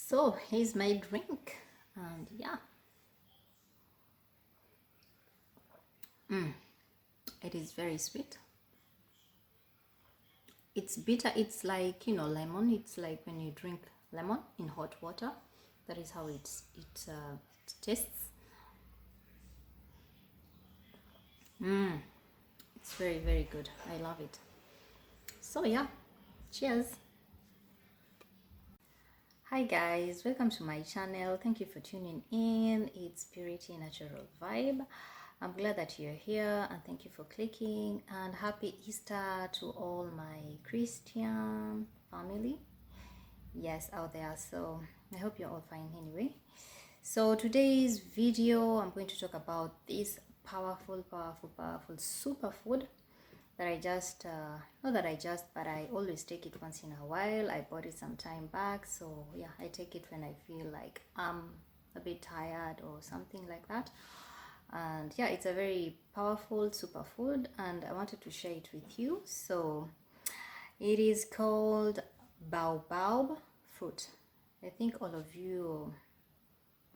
So here's my drink, and yeah, it is very sweet. It's bitter. It's like, lemon. It's like when you drink lemon in hot water. That is how it tastes. It's very, very good. I love it. So yeah, cheers. Hi guys, welcome to my channel. Thank you for tuning in. It's Purity Natural Vibe. I'm glad that you're here, and thank you for clicking, and happy Easter to all my Christian family, yes, out there. So I hope you're all fine anyway. So today's video, I'm going to talk about this powerful superfood that I just not that I just, but I always take it once in a while. I bought it some time back, so yeah, I take it when I feel like I'm a bit tired or something like that. And yeah, it's a very powerful superfood, and I wanted to share it with you. So it is called Baobab fruit. I think all of you,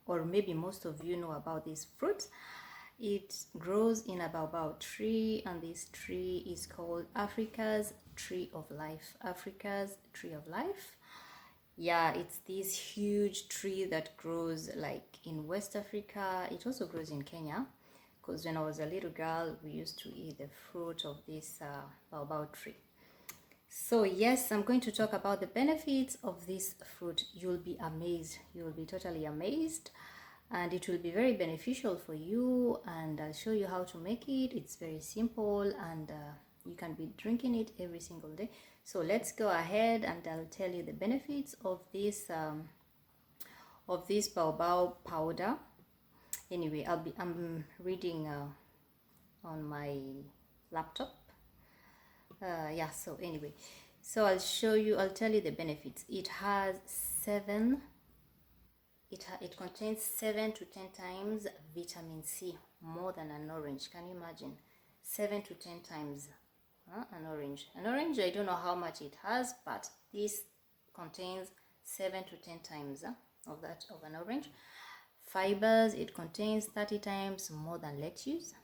or maybe most of you, know about this fruit. It grows in a baobab tree, and this tree is called Africa's tree of life. Africa's tree of life. Yeah, it's this huge tree that grows like in West Africa. It also grows in Kenya, because when I was a little girl, we used to eat the fruit of this baobab tree. So yes, I'm going to talk about the benefits of this fruit. You'll be amazed. You'll be totally amazed, and it will be very beneficial for you, and I'll show you how to make it. It's very simple, and you can be drinking it every single day. So let's go ahead, and I'll tell you the benefits of this baobab powder. Anyway, I'm reading on my laptop. Yeah, so anyway, so I'll tell you the benefits. It has it contains 7 to 10 times vitamin C, more than an orange. Can you imagine? 7 to 10 times an orange. An orange, I don't know how much it has, but this contains 7 to 10 times of an orange. Fibers, it contains 30 times more than lettuce.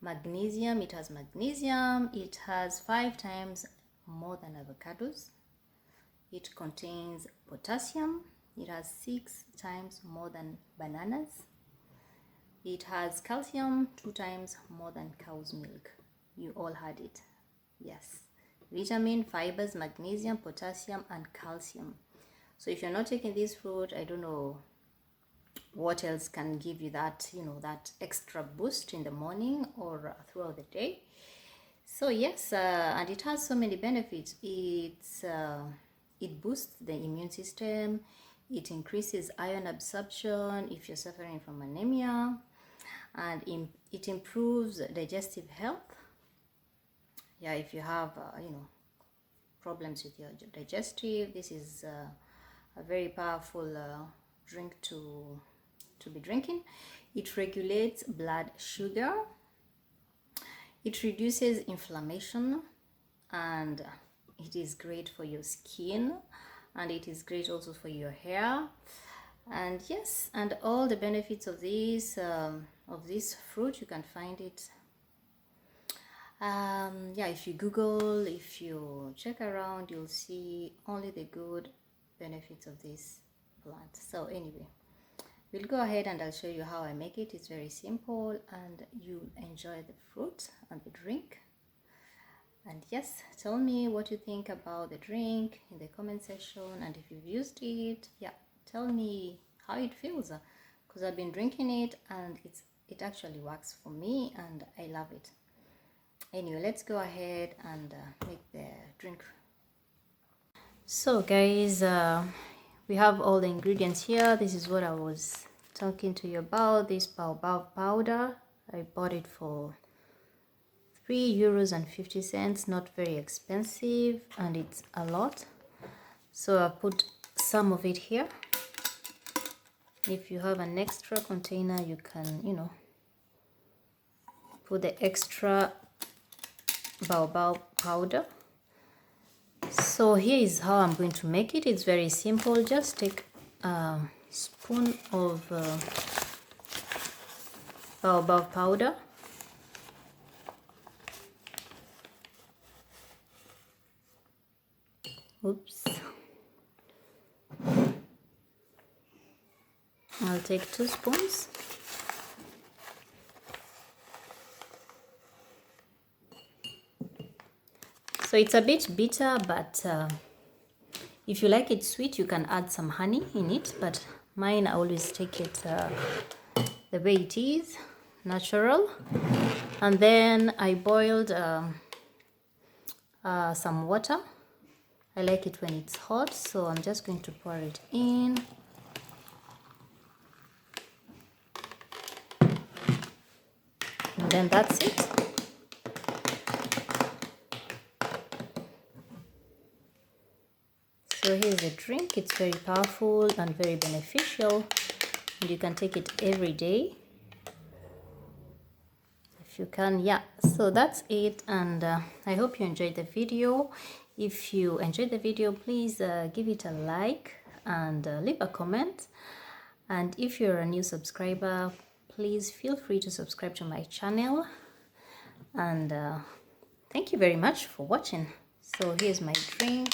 Magnesium, it has magnesium. It has 5 times more than avocados. It contains potassium. It has 6 times more than bananas. It has calcium, 2 times more than cow's milk. You all had it. Yes. Vitamin, fibers, magnesium, potassium, and calcium. So if you're not taking this fruit, I don't know what else can give you that, that extra boost in the morning or throughout the day. So yes, and it has so many benefits. It boosts the immune system. It increases iron absorption if you're suffering from anemia, and it improves digestive health. Yeah, if you have problems with your digestive, this is a very powerful drink to be drinking. It regulates blood sugar. It reduces inflammation, and it is great for your skin, and it is great also for your hair. And yes, and all the benefits of this fruit, you can find it yeah, if you Google, if you check around, you'll see only the good benefits of this plant. So anyway, we'll go ahead and I'll show you how I make it. It's very simple, and you enjoy the fruit and the drink. And yes, tell me what you think about the drink in the comment section, and if you've used it, yeah, tell me how it feels, because I've been drinking it and it actually works for me, and I love it. Anyway, let's go ahead and make the drink. So guys, we have all the ingredients here. This is what I was talking to you about, this baobab powder. I bought it for €3.50, not very expensive, and it's a lot. So I put some of it here. If you have an extra container, you can, put the extra baobab powder. So here is how I'm going to make it. It's very simple. Just take a spoon of baobab powder. Oops. I'll take 2 spoons. So it's a bit bitter, but if you like it sweet, you can add some honey in it. But mine, I always take it the way it is, natural. And then I boiled some water. I like it when it's hot, so I'm just going to pour it in. And then that's it. So here's the drink. It's very powerful and very beneficial, and you can take it every day if you can. Yeah, so that's it, and I hope you enjoyed the video. If you enjoyed the video, please give it a like and leave a comment. And if you're a new subscriber, please feel free to subscribe to my channel. And thank you very much for watching. So here's my drink.